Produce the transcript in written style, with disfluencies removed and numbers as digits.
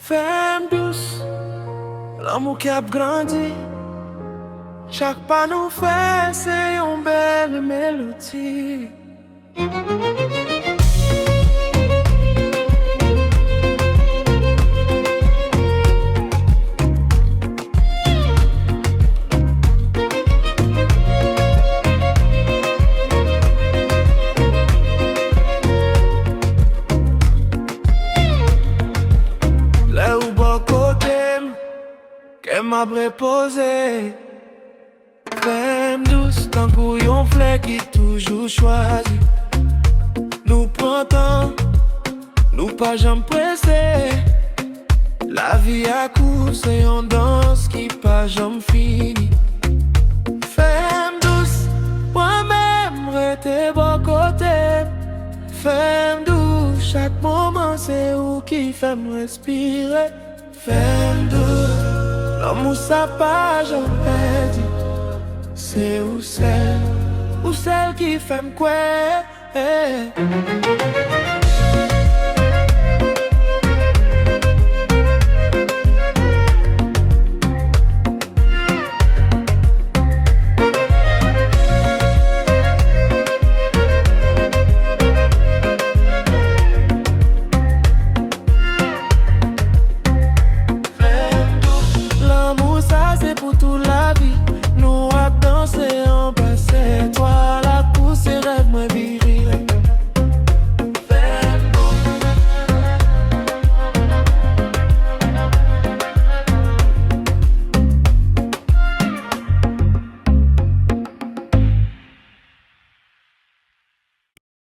Femme douce, l'amour qui a grandi. Chaque pas nous fait, c'est une belle mélodie. Là où bon côté, qu'elle m'a reposé. Femme douce, tant qu'on fleur qui toujours choisi. Nous printemps, nous pas jamais pressés. La vie à court, c'est une danse qui pas jamais fini. Femme douce, moi-même, rete bon côté. Femme douce, chaque moment c'est où qui fait me respirer. Femme douce, l'amour ça pas jamais dit. C'est ou celle qui fait me quoi.